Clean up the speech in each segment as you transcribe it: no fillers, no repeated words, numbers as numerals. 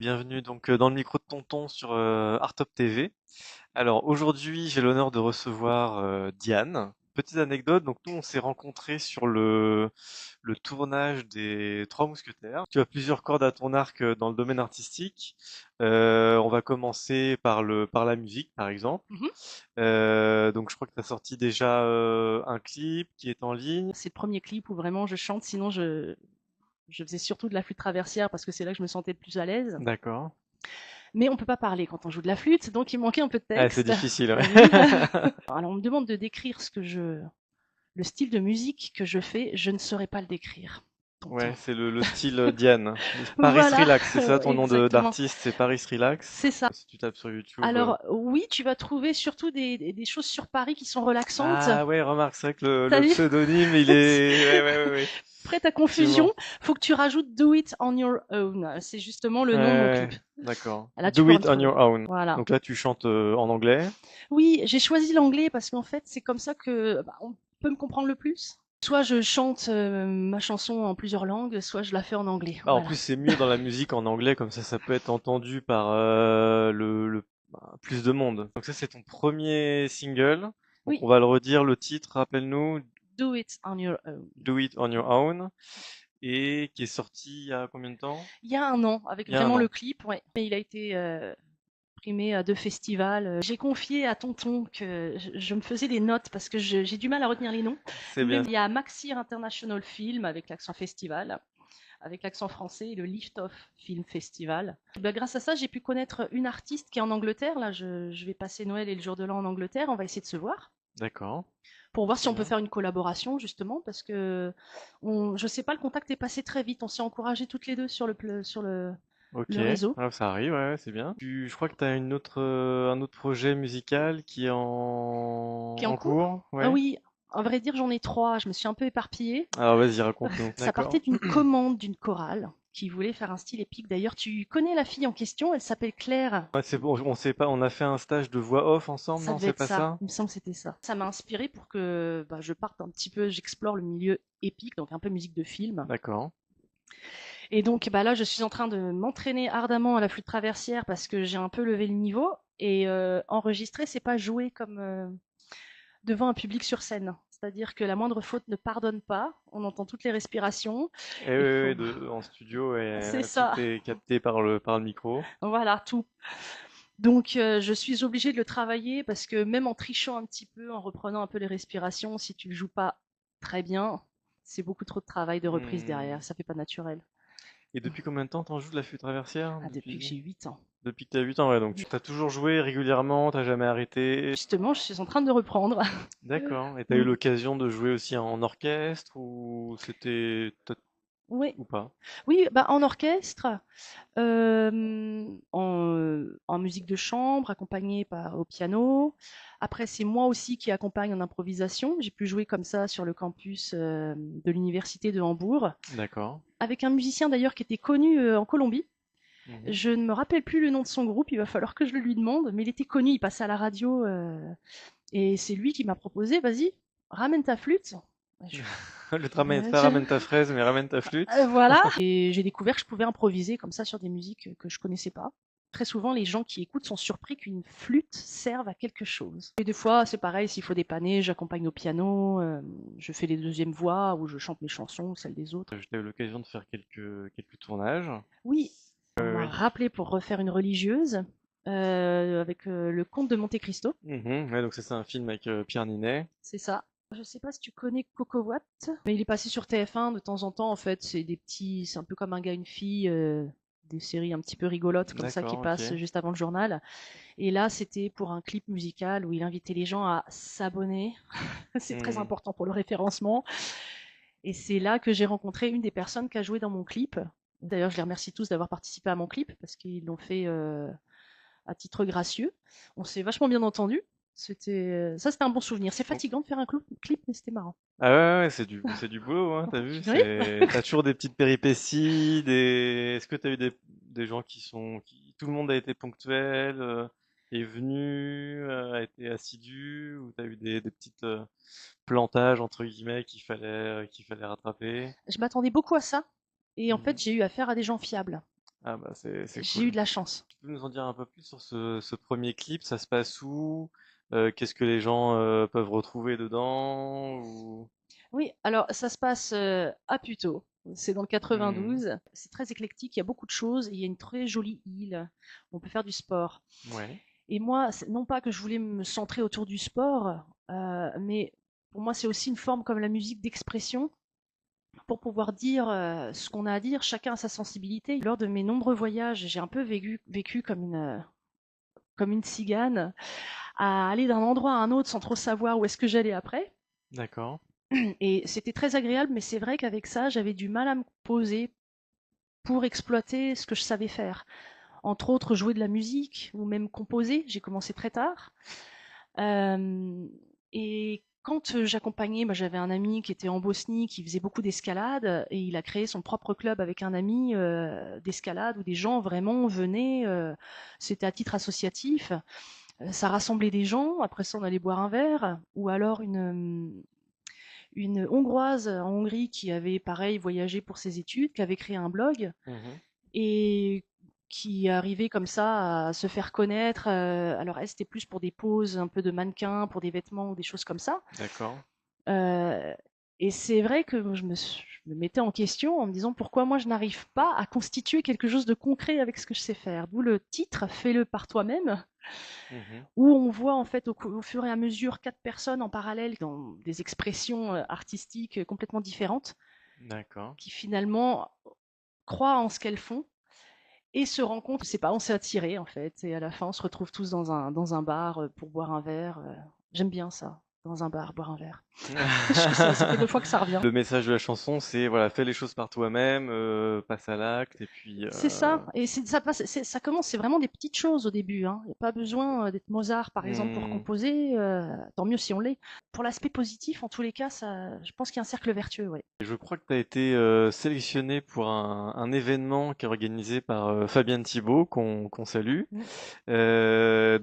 Bienvenue donc dans le micro de Tonton sur Artop TV. Alors aujourd'hui, j'ai l'honneur de recevoir Diane. Petite anecdote, donc nous on s'est rencontrés sur le tournage des Trois Mousquetaires. Tu as plusieurs cordes à ton arc dans le domaine artistique. On va commencer par la musique par exemple. Mhm. Donc je crois que tu as sorti déjà un clip qui est en ligne. C'est le premier clip où vraiment je chante, sinon je faisais surtout de la flûte traversière parce que c'est là que je me sentais le plus à l'aise. D'accord. Mais on peut pas parler quand on joue de la flûte, donc il manquait un peu de Ah, c'est texte. difficile, T'as ouais. vu? Alors on me demande de décrire le style de musique que je fais, je ne saurais pas le décrire. Ouais, Tonton. c'est le style Diane. Paris Voilà, Relax, c'est ça ton nom exactement. d'artiste, c'est Paris Relax. C'est ça. Si tu tapes sur YouTube. Alors oui, tu vas trouver surtout des choses sur Paris qui sont relaxantes. Ah ouais, remarque, c'est vrai que T'as le vu? pseudonyme, il est. Ouais, ouais, ouais, ouais. Prête à Effectivement. confusion, faut que tu rajoutes Do It On Your Own. C'est justement le Ouais, nom de mon ouais, clip. ouais. D'accord. Là, tu Do pourras le it on trouver. your own. Voilà. Donc là, tu chantes en anglais. Oui, j'ai choisi l'anglais parce qu'en fait, c'est comme ça que on peut me comprendre le plus. Soit je chante ma chanson en plusieurs langues, soit je la fais en anglais. Ah, en Voilà. plus, c'est mieux dans la musique en anglais, comme ça peut être entendu par plus de monde. Donc ça, c'est ton premier single. Donc Oui, on va le redire, le titre, rappelle-nous, Do It On Your Own. Do it on your own. Et qui est sorti il y a combien de temps? Il y a un an, avec Il y a un vraiment le an. clip, ouais. Et il a été primé à deux festivals. J'ai confié à Tonton que je me faisais des notes parce que j'ai du mal à retenir les noms. C'est Mais bien. il y a Maxir International Film avec l'accent festival, avec l'accent français, et le Lift Off Film Festival. Ben, grâce à ça, j'ai pu connaître une artiste qui est en Angleterre. Là, je vais passer Noël et le jour de l'an en Angleterre. On va essayer de se voir D'accord. pour voir si Très on peut bien. faire une collaboration, justement, parce que je sais pas, le contact est passé très vite. On s'est encouragés toutes les deux sur Ok. le réseau. Ah, ça arrive, ouais, ouais, c'est bien. Je crois que tu as un autre projet musical qui est Qui est en en cours. cours, Ah ouais. oui, à vrai dire, j'en ai trois. Je me suis un peu éparpillée. Alors vas-y, raconte-nous. Ça partait D'accord. d'une commande d'une chorale qui voulait faire un style épique. D'ailleurs, tu connais la fille en question, elle s'appelle Claire. Ouais, c'est bon, on sait pas, on a fait un stage de voix off ensemble, Ça non, devait c'est être pas ça, ça? il me semble que c'était ça. Ça m'a inspiré pour que je parte un petit peu, j'explore le milieu épique, donc un peu musique de film. D'accord. Et donc là, je suis en train de m'entraîner ardemment à la flûte traversière parce que j'ai un peu levé le niveau. Et enregistrer, c'est pas jouer comme devant un public sur scène. C'est-à-dire que la moindre faute ne pardonne pas. On entend toutes les respirations. Et Il oui, faut. oui, en studio, C'est et tout ça. est capté par le micro. Voilà, tout. Donc, je suis obligée de le travailler parce que même en trichant un petit peu, en reprenant un peu les respirations, si tu le joues pas très bien, c'est beaucoup trop de travail de reprise Hmm. derrière. Ça fait pas naturel. Et depuis combien de temps t'en joues de la flûte traversière? Ah, depuis que j'ai 8 ans. Depuis que t'as 8 ans, ouais, donc tu t'as toujours joué régulièrement, t'as jamais arrêté. Justement, je suis en train de reprendre. D'accord. Et t'as eu Mm. l'occasion de jouer aussi en orchestre ou Oui, ou pas? oui, bah en orchestre, en musique de chambre, accompagnée au piano. Après, c'est moi aussi qui accompagne en improvisation. J'ai pu jouer comme ça sur le campus de l'université de Hambourg, D'accord. avec un musicien d'ailleurs qui était connu en Colombie. Mhm. Je ne me rappelle plus le nom de son groupe, il va falloir que je le lui demande, mais il était connu, il passait à la radio, et c'est lui qui m'a proposé, vas-y, ramène ta flûte. Le ramène, Euh, pas je- ramène ta fraise, mais ramène ta flûte. voilà. Et j'ai découvert que je pouvais improviser comme ça sur des musiques que je connaissais pas. Très souvent, les gens qui écoutent sont surpris qu'une flûte serve à quelque chose. Et des fois, c'est pareil, s'il faut dépanner, j'accompagne au piano, je fais les deuxièmes voix ou je chante mes chansons ou celles des autres. J'ai eu l'occasion de faire quelques tournages. Oui, on Oui, m'a oui. rappelé pour refaire une religieuse avec le comte de Monte Cristo. Mhm. Ouais, donc ça, c'est un film avec Pierre Ninet. C'est ça. Je sais pas si tu connais Coco Watt, mais il est passé sur TF1 de temps en temps. En fait, c'est des petits, c'est un peu comme un gars, une fille, des séries un petit peu rigolotes comme ça qui D'accord, ok. passent juste avant le journal. Et là, c'était pour un clip musical où il invitait les gens à s'abonner. C'est très Hmm. important pour le référencement. Et c'est là que j'ai rencontré une des personnes qui a joué dans mon clip. D'ailleurs, je les remercie tous d'avoir participé à mon clip parce qu'ils l'ont fait à titre gracieux. On s'est vachement bien entendu. C'était un bon souvenir. C'est Donc- fatigant de faire un clip, mais c'était marrant. Ah ouais, ouais, c'est du boulot, hein, t'as vu? Oui. T'as toujours des petites péripéties, est-ce que t'as eu des gens tout le monde a été ponctuel, est venu, a été assidu, ou t'as eu des petites plantages, entre guillemets, qu'il fallait rattraper? Je m'attendais beaucoup à ça. Et en fait, Mhm. j'ai eu affaire à des gens fiables. Ah bah c'est J'ai eu cool. de la chance. Tu peux nous en dire un peu plus sur ce premier clip? Ça se passe où? Qu'est-ce que les gens peuvent retrouver dedans? Ou... Oui, alors ça se passe à Puteaux. C'est dans le Hmm. 92. C'est très éclectique, il y a beaucoup de choses. Et il y a une très jolie île où on peut faire du sport. Ouais, Et moi, non pas que je voulais me centrer autour du sport, mais pour moi, c'est aussi une forme comme la musique d'expression pour pouvoir dire ce qu'on a à dire. Chacun a sa sensibilité. Lors de mes nombreux voyages, j'ai un peu vécu comme une cigane, à aller d'un endroit à un autre sans trop savoir où est-ce que j'allais après. d'accord. Et c'était très agréable, mais c'est vrai qu'avec ça, j'avais du mal à me poser pour exploiter ce que je savais faire. Entre autres, jouer de la musique ou même composer. J'ai commencé très tard. Euh, et quand j'accompagnais, bah, j'avais un ami qui était en Bosnie, qui faisait beaucoup d'escalade, et il a créé son propre club avec un ami d'escalade où des gens vraiment venaient. C'était à titre associatif. Ça rassemblait des gens. Après ça, on allait boire un verre, ou alors une Hongroise en Hongrie qui avait, pareil, voyagé pour ses études, qui avait créé un blog Mhm. et qui arrivait comme ça à se faire connaître. Alors elle, c'était plus pour des poses un peu de mannequin, pour des vêtements ou des choses comme ça. D'accord. Euh, et c'est vrai que je me mettais en question en me disant pourquoi moi je n'arrive pas à constituer quelque chose de concret avec ce que je sais faire. D'où le titre Fais-le par toi-même, Mhm. où on voit en fait au fur et à mesure quatre personnes en parallèle dans des expressions artistiques complètement différentes D'accord. qui finalement croient en ce qu'elles font et se rendent compte que c'est pas, on s'est attiré en fait, et à la fin on se retrouve tous dans un bar pour boire un verre. J'aime bien ça, dans un bar, boire un verre. Ça fait 2 fois que ça revient. Le message de la chanson, c'est voilà, fais les choses par toi-même, passe à l'acte, et puis C'est ça, et ça passe, ça commence, c'est vraiment des petites choses au début. Hein. Il n'y a pas besoin d'être Mozart par exemple pour hmm. composer, tant mieux si on l'est. Pour l'aspect positif, en tous les cas, ça, je pense qu'il y a un cercle vertueux. Ouais. Je crois que tu as été sélectionné pour un événement qui est organisé par Fabienne Thibault, qu'on salue. Mm.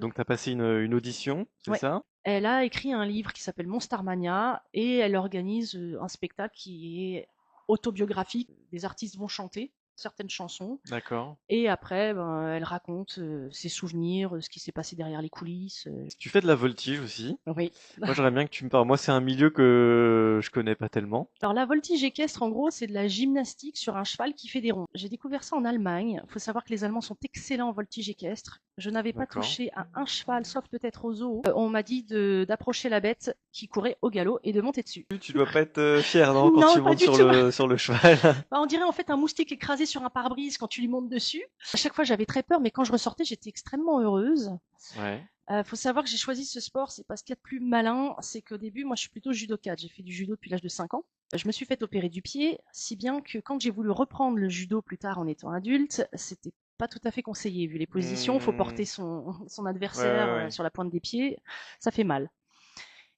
Donc tu as passé une audition, c'est Ouais. ça? Elle a écrit un livre qui s'appelle Monstarmania et elle organise un spectacle qui est autobiographique. Des artistes vont chanter certaines chansons D'accord. et après, ben, elle raconte ses souvenirs, ce qui s'est passé derrière les coulisses. Tu fais de la voltige aussi. Oui. Moi, j'aimerais bien que tu me parles. Moi, c'est un milieu que je connais pas tellement. Alors la voltige équestre, en gros, c'est de la gymnastique sur un cheval qui fait des ronds. J'ai découvert ça en Allemagne. Il faut savoir que les Allemands sont excellents en voltige équestre. Je n'avais pas D'accord. touché à un cheval, sauf peut-être au zoo. On m'a dit d'approcher la bête qui courait au galop et de monter dessus. Tu dois pas être fier, non, quand Non, tu pas montes du tout. sur le cheval. Bah, on dirait en fait un moustique écrasé sur un pare-brise quand tu lui montes dessus. À chaque fois, j'avais très peur, mais quand je ressortais, j'étais extrêmement heureuse. Ouais. Faut savoir que j'ai choisi ce sport, c'est parce qu'il y a de plus malin, c'est qu'au début, moi, je suis plutôt judokate. J'ai fait du judo depuis l'âge de 5 ans. Je me suis fait opérer du pied, si bien que quand j'ai voulu reprendre le judo plus tard en étant adulte, c'était pas tout à fait conseillé. Vu les positions, faut Hmm. porter son Ouais, adversaire ouais, ouais. sur la pointe des pieds, ça fait mal.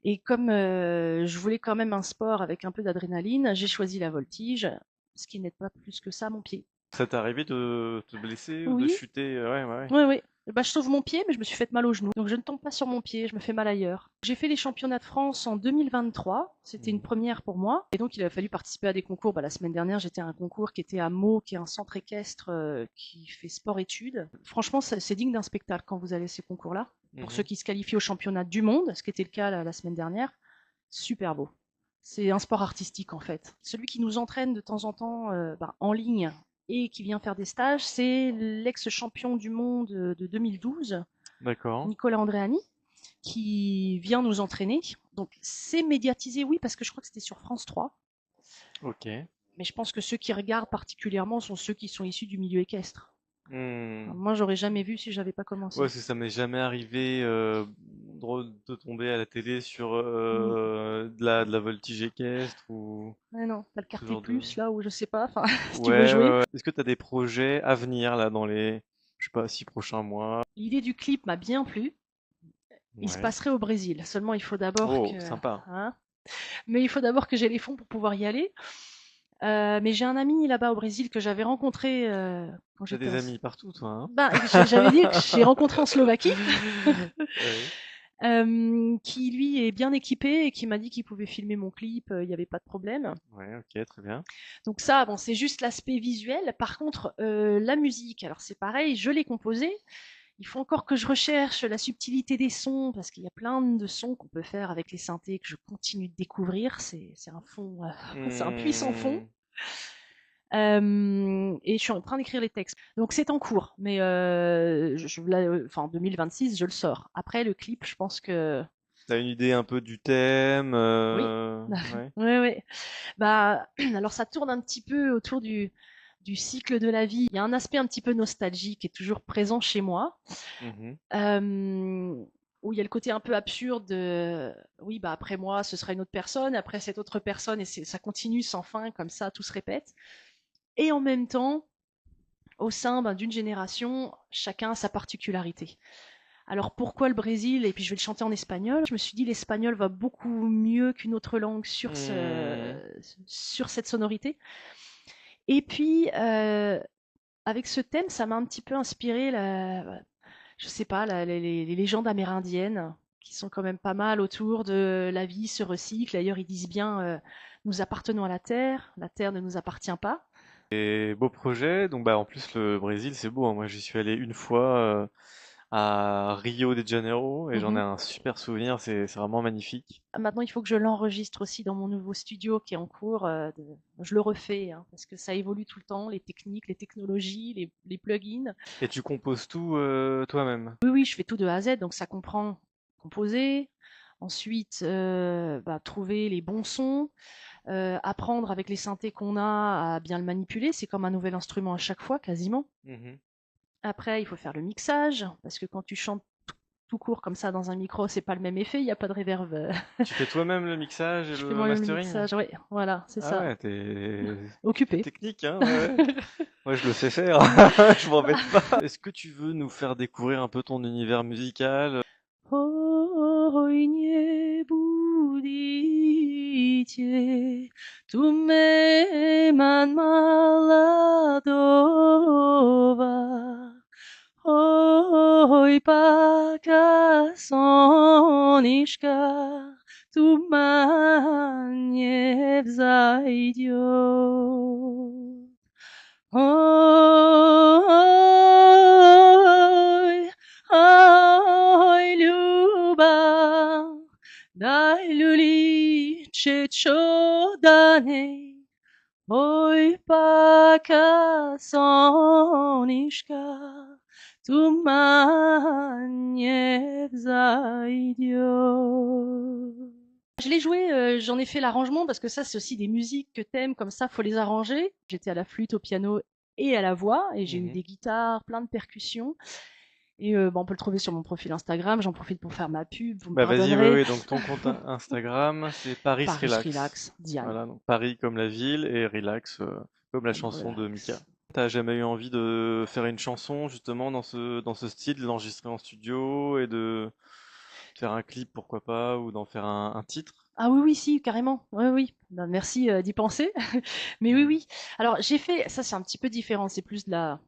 Et comme je voulais quand même un sport avec un peu d'adrénaline, j'ai choisi la voltige, ce qui n'aide pas plus que ça mon pied. Ça t'est arrivé de te blesser ou de Oui, chuter? Ouais, ouais, ouais. oui, oui. Bah, je sauve mon pied, mais je me suis fait mal au genou. Donc je ne tombe pas sur mon pied, je me fais mal ailleurs. J'ai fait les championnats de France en 2023. C'était une Mhm. première pour moi. Et donc il a fallu participer à des concours. Bah, la semaine dernière, j'étais à un concours qui était à Meaux, qui est un centre équestre qui fait sport-études. Franchement, c'est digne d'un spectacle quand vous allez à ces concours-là. Pour ceux Mhm. qui se qualifient au championnat du monde, ce qui était le cas la semaine dernière, super beau. C'est un sport artistique en fait. Celui qui nous entraîne de temps en temps en ligne et qui vient faire des stages, c'est l'ex-champion du monde de 2012, D'accord. Nicolas Andréani, qui vient nous entraîner. Donc c'est médiatisé, oui, parce que je crois que c'était sur France 3. Ok. Mais je pense que ceux qui regardent particulièrement sont ceux qui sont issus du milieu équestre. Hmm. Moi, j'aurais jamais vu si j'avais pas Ouais, commencé. ça m'est jamais arrivé de tomber à la télé sur Mm. de la voltige équestre ou Ouais, non, t'as le ce quartier genre de... plus là où je sais pas. Enfin, si tu veux Ouais, jouer. ouais, ouais. Est-ce que tu as des projets à venir là dans les, je sais pas, 6 prochains mois? L'idée du clip m'a bien plu. Il se Ouais. passerait au Brésil. Seulement, il faut d'abord Oh, que, sympa. hein, mais il faut d'abord que j'ai les fonds pour pouvoir y aller. Mais j'ai un ami là-bas au Brésil que j'avais rencontré quand T'as j'étais des amis partout, toi, ben, j'avais dit que j'ai rencontré en Slovaquie. hein? Ouais. qui lui est bien équipé et qui m'a dit qu'il pouvait filmer mon clip, il y avait pas de problème. Ouais, ok, très bien. Donc ça, bon, c'est juste l'aspect visuel. Par contre, la musique, alors c'est pareil, je l'ai composée. Il faut encore que je recherche la subtilité des sons parce qu'il y a plein de sons qu'on peut faire avec les synthés que je continue de découvrir. C'est un fond, c'est un puissant fond. Hmm. Et je suis en train d'écrire les textes. Donc c'est en cours, mais enfin 2026, je le sors. Après le clip, je pense que T'as une idée un peu du thème, oui, ouais. oui, oui. Bah alors ça tourne un petit peu autour du cycle de la vie. Il y a un aspect un petit peu nostalgique qui est toujours présent chez moi. Mhm. Euh, où il y a le côté un peu absurde de oui, bah après moi, ce sera une autre personne, après cette autre personne, et ça continue sans fin, comme ça, tout se répète. Et en même temps, au sein d'une génération, chacun a sa particularité. Alors pourquoi le Brésil? Et puis je vais le chanter en espagnol. Je me suis dit l'espagnol va beaucoup mieux qu'une autre langue Hmm. sur cette sonorité. Et puis avec ce thème, ça m'a un petit peu inspiré je sais pas, les légendes amérindiennes, qui sont quand même pas mal autour de la vie se recycle. D'ailleurs, ils disent bien nous appartenons à la terre ne nous appartient pas. Et beau projet, donc bah en plus le Brésil c'est beau, hein. Moi j'y suis allé une fois à Rio de Janeiro et j'en ai Mhm. un super souvenir, c'est vraiment magnifique. Maintenant, il faut que je l'enregistre aussi dans mon nouveau studio qui est en cours. Je le refais hein, parce que ça évolue tout le temps, les techniques, les technologies, les plugins. Et tu composes tout toi-même. Oui, oui, je fais tout de A à Z, donc ça comprend composer, ensuite trouver les bons sons, apprendre avec les synthés qu'on a à bien le manipuler. C'est comme un nouvel instrument à chaque fois, quasiment. Mhm. Après, il faut faire le mixage, parce que quand tu chantes tout court comme ça dans un micro, c'est pas le même effet, il n'y a pas de reverb. Tu fais toi-même le mixage et Je fais le moi-même le mastering? mixage, oui, voilà, c'est Ah ça. ouais, t'es Occupé. technique, hein, ouais, ouais. Moi je le sais faire, je m'embête pas. Est-ce que tu veux nous faire découvrir un peu ton univers musical? Oj nie budicie, tu me man maladowa. Oj paka soniczka, tu mnie wzajdzie. Oj, oj, Luba, daj luliče čodane, oj, paka soniška, tu manje vzajdio. Je l'ai joué, j'en ai fait l'arrangement parce que ça, c'est aussi des musiques que t'aimes, comme ça, faut les arranger. J'étais à la flûte, au piano et à la voix, et j'ai eu Mhm. des guitares, plein de percussions. Et on peut le trouver sur mon profil Instagram. J'en profite pour faire ma pub, vous me Bah vas-y, oui, pardonnerez. oui, donc ton compte Instagram, c'est Paris Paris Relax. Relax, Diane. Voilà, donc Paris comme la ville et Relax comme la Comme chanson de Mika. relax. T'as jamais eu envie de faire une chanson justement dans ce style, de l'enregistrer en studio et de faire un clip, pourquoi pas, ou d'en faire un titre? Ah oui, oui, si, carrément. Oui, oui. Ben, merci d'y penser. Mais oui, Mm. oui. Alors, j'ai fait, ça c'est un petit peu différent, c'est plus de la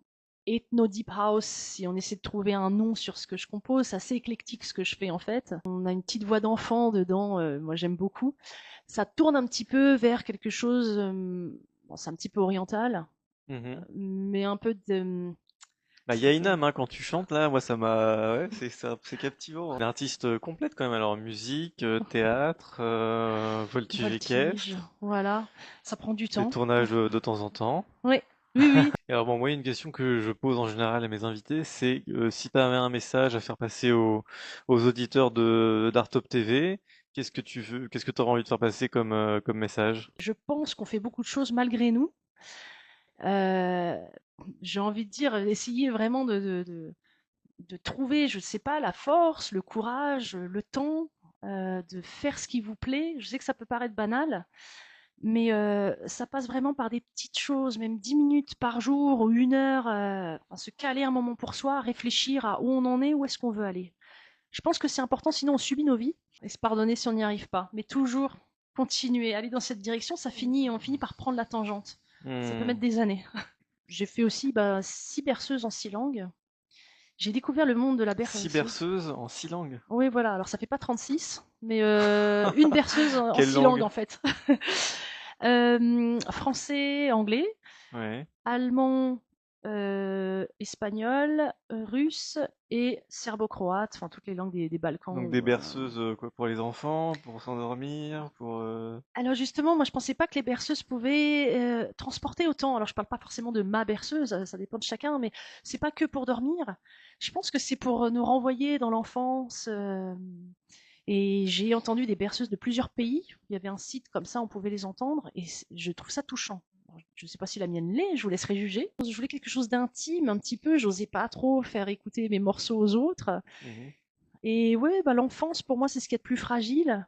ethno deep house, si on essaie de trouver un nom sur ce que je compose, c'est assez éclectique ce que je fais en fait. On a une petite voix d'enfant dedans, moi j'aime beaucoup. Ça tourne un petit peu vers quelque chose, bon, c'est un petit peu oriental, Mhm. mais un peu de... Bah, il y a une âme, hein, quand tu chantes là, moi ça m'a, ouais, c'est captivant, hein. Une artiste complète quand même, alors musique, théâtre, voltige et voltige, quête, voilà. Ça prend du des temps. tournages de temps en temps. Oui, oui, oui. Et alors bon, moi, une question que je pose en général à mes invités, c'est si tu avais un message à faire passer aux auditeurs de d'Artop TV, qu'est-ce que tu aurais envie de faire passer comme message? Je pense qu'on fait beaucoup de choses malgré nous. Euh, j'ai envie de dire, essayer vraiment de trouver, je ne sais pas, la force, le courage, le temps de faire ce qui vous plaît. Je sais que ça peut paraître banal, mais ça passe vraiment par des petites choses, même 10 minutes par jour ou 1 heure, enfin, se caler un moment pour soi, réfléchir à où on en est, où est-ce qu'on veut aller. Je pense que c'est important, sinon on subit nos vies et se pardonner si on n'y arrive pas. Mais toujours continuer, aller dans cette direction, on finit par prendre la tangente. Ça peut Hmm. mettre des années. J'ai fait aussi 6 berceuses en 6 langues. J'ai découvert le monde de la 6 berceuse. berceuses en 6 langues. Oui, voilà. Alors ça fait pas 36, mais une berceuse en Quelle 6 langues langue? en fait. Français, anglais, Ouais. allemand, espagnol, russe et serbo-croate, enfin toutes les langues des Balkans. Donc des berceuses quoi, pour les enfants, pour s'endormir, pour... Alors justement, moi je pensais pas que les berceuses pouvaient transporter autant. Alors je parle pas forcément de ma berceuse, ça dépend de chacun, mais c'est pas que pour dormir. Je pense que c'est pour nous renvoyer dans l'enfance. Et j'ai entendu des berceuses de plusieurs pays. Il y avait un site comme ça, on pouvait les entendre, et je trouve ça touchant. Je ne sais pas si la mienne l'est, je vous laisserai juger. Je voulais quelque chose d'intime, un petit peu. J'osais pas trop faire écouter mes morceaux aux autres. Mhm. Et ouais, bah, l'enfance, pour moi, c'est ce qui est de plus fragile.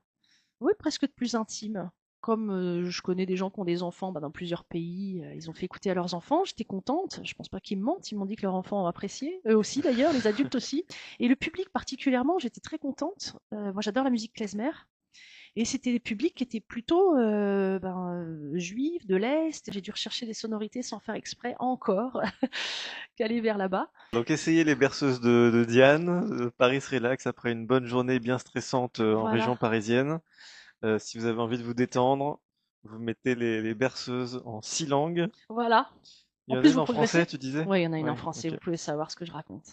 Oui, presque de plus intime. Comme je connais des gens qui ont des enfants dans plusieurs pays, ils ont fait écouter à leurs enfants, j'étais contente. Je pense pas qu'ils me mentent, ils m'ont dit que leurs enfants ont apprécié. Eux aussi d'ailleurs, les adultes aussi. Et le public particulièrement, j'étais très contente. Moi j'adore la musique klezmer. Et c'était des publics qui étaient plutôt juifs, de l'Est. J'ai dû rechercher des sonorités sans faire exprès encore, qu'aller vers là-bas. Donc essayez les berceuses de Diane, Paris Relax après une bonne journée bien stressante en région Voilà, parisienne. Si vous avez envie de vous détendre, vous mettez les berceuses en 6 langues. voilà. Il En y en a plus, une vous en français, progressez. tu disais? Oui, il y en a une en Oui, français, ok, vous pouvez savoir ce que je raconte.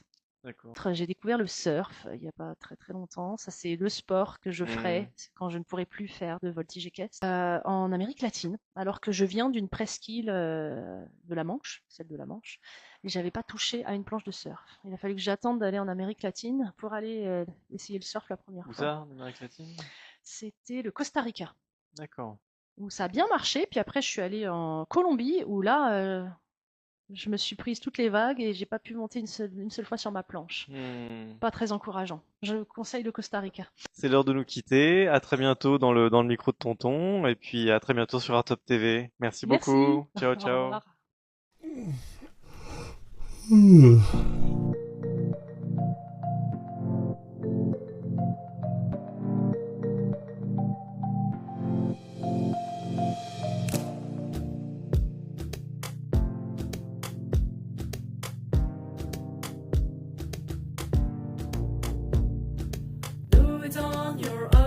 d'accord. J'ai découvert le surf il n'y a pas très très longtemps. Ça, c'est le sport que je Hmm. ferai quand je ne pourrai plus faire de voltige équestre en Amérique latine, alors que je viens d'une presqu'île de la Manche, celle de la Manche, et j'avais pas touché à une planche de surf. Il a fallu que j'attende d'aller en Amérique latine pour aller essayer le surf la première Où fois. ça, en Amérique latine? C'était le Costa Rica, D'accord. où ça a bien marché. Puis après, je suis allée en Colombie, où là, je me suis prise toutes les vagues et j'ai pas pu monter une seule fois sur ma planche. Hmm. Pas très encourageant. Je conseille le Costa Rica. C'est l'heure de nous quitter. À très bientôt dans le micro de Tonton. Et puis à très bientôt sur Artop TV. Merci Merci. beaucoup. Ciao, Au ciao. revoir. Do it on your own.